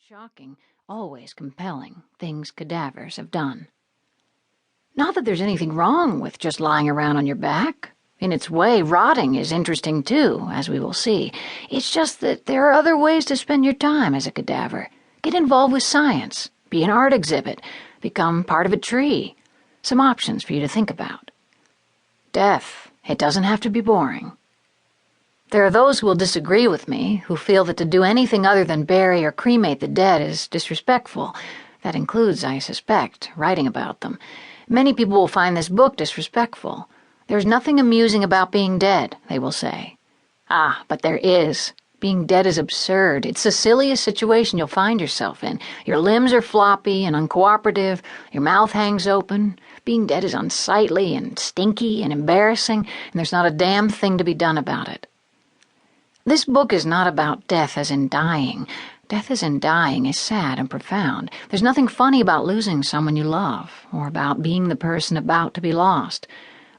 shocking, always compelling things cadavers have done. Not that there's anything wrong with just lying around on your back. In its way, rotting is interesting too, as we will see. It's just that there are other ways to spend your time as a cadaver. Get involved with science, be an art exhibit, become part of a tree. Some options for you to think about. Death, it doesn't have to be boring. There are those who will disagree with me, who feel that to do anything other than bury or cremate the dead is disrespectful. That includes, I suspect, writing about them. Many people will find this book disrespectful. There's nothing amusing about being dead, they will say. Ah, but there is. Being dead is absurd. It's the silliest situation you'll find yourself in. Your limbs are floppy and uncooperative. Your mouth hangs open. Being dead is unsightly and stinky and embarrassing, and there's not a damn thing to be done about it. This book is not about death as in dying. Death as in dying is sad and profound. There's nothing funny about losing someone you love, or about being the person about to be lost.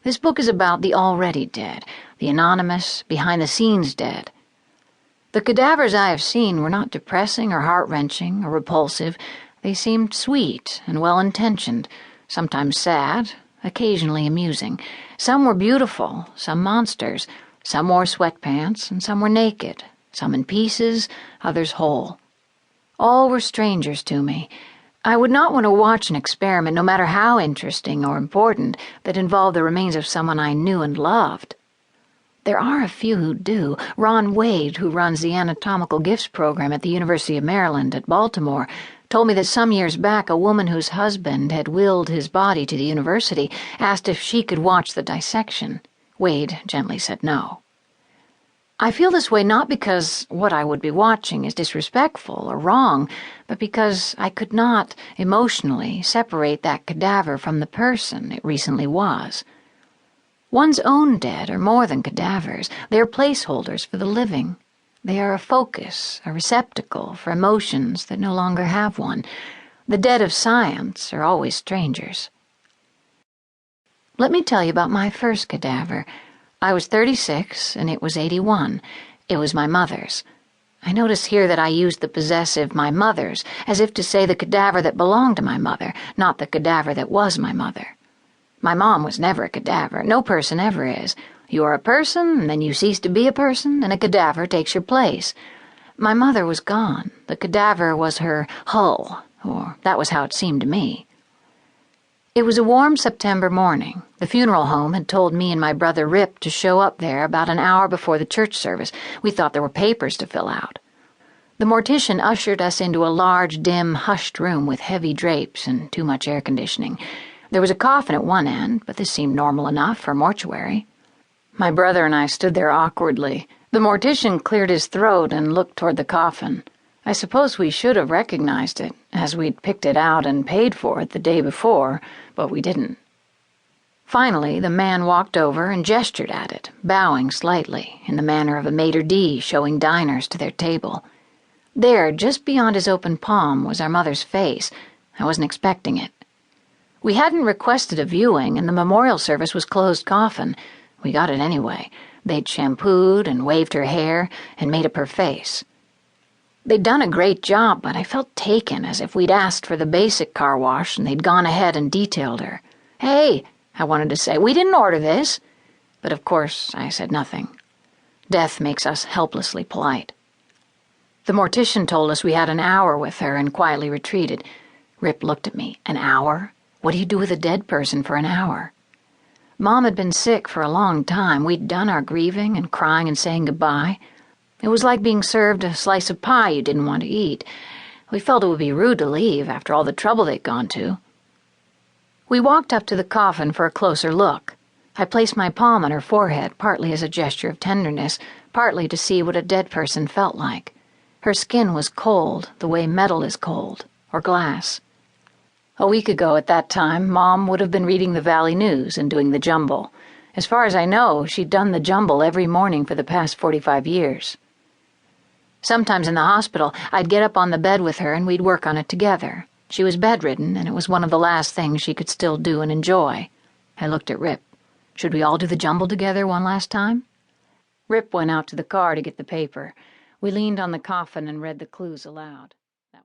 This book is about the already dead, the anonymous, behind-the-scenes dead. The cadavers I have seen were not depressing or heart-wrenching or repulsive. They seemed sweet and well-intentioned, sometimes sad, occasionally amusing. Some were beautiful, some monsters. Some wore sweatpants, and some were naked, some in pieces, others whole. All were strangers to me. I would not want to watch an experiment, no matter how interesting or important, that involved the remains of someone I knew and loved. There are a few who do. Ron Wade, who runs the Anatomical Gifts program at the University of Maryland at Baltimore, told me that some years back a woman whose husband had willed his body to the university asked if she could watch the dissection. Wade gently said no. I feel this way not because what I would be watching is disrespectful or wrong, but because I could not, emotionally, separate that cadaver from the person it recently was. One's own dead are more than cadavers. They are placeholders for the living. They are a focus, a receptacle for emotions that no longer have one. The dead of science are always strangers. Let me tell you about my first cadaver. I was 36, and it was 81. It was my mother's. I notice here that I used the possessive my mother's, as if to say the cadaver that belonged to my mother, not the cadaver that was my mother. My mom was never a cadaver. No person ever is. You are a person, and then you cease to be a person, and a cadaver takes your place. My mother was gone. The cadaver was her hull, or that was how it seemed to me. It was a warm September morning. The funeral home had told me and my brother Rip to show up there about an hour before the church service. We thought there were papers to fill out. The mortician ushered us into a large, dim, hushed room with heavy drapes and too much air conditioning. There was a coffin at one end, but this seemed normal enough for a mortuary. My brother and I stood there awkwardly. The mortician cleared his throat and looked toward the coffin. I suppose we should have recognized it, as we'd picked it out and paid for it the day before, but we didn't. Finally, the man walked over and gestured at it, bowing slightly, in the manner of a maitre d' showing diners to their table. There, just beyond his open palm, was our mother's face. I wasn't expecting it. We hadn't requested a viewing, and the memorial service was closed coffin. We got it anyway. They'd shampooed and waved her hair and made up her face. They'd done a great job, but I felt taken, as if we'd asked for the basic car wash and they'd gone ahead and detailed her. "Hey," I wanted to say, "we didn't order this." But of course I said nothing. Death makes us helplessly polite. The mortician told us we had an hour with her and quietly retreated. Rip looked at me. An hour? What do you do with a dead person for an hour? Mom had been sick for a long time. We'd done our grieving and crying and saying goodbye. It was like being served a slice of pie you didn't want to eat. We felt it would be rude to leave after all the trouble they'd gone to. We walked up to the coffin for a closer look. I placed my palm on her forehead, partly as a gesture of tenderness, partly to see what a dead person felt like. Her skin was cold, the way metal is cold, or glass. A week ago at that time, Mom would have been reading the Valley News and doing the jumble. As far as I know, she'd done the jumble every morning for the past 45 years. Sometimes in the hospital, I'd get up on the bed with her and we'd work on it together. She was bedridden, and it was one of the last things she could still do and enjoy. I looked at Rip. Should we all do the jumble together one last time? Rip went out to the car to get the paper. We leaned on the coffin and read the clues aloud.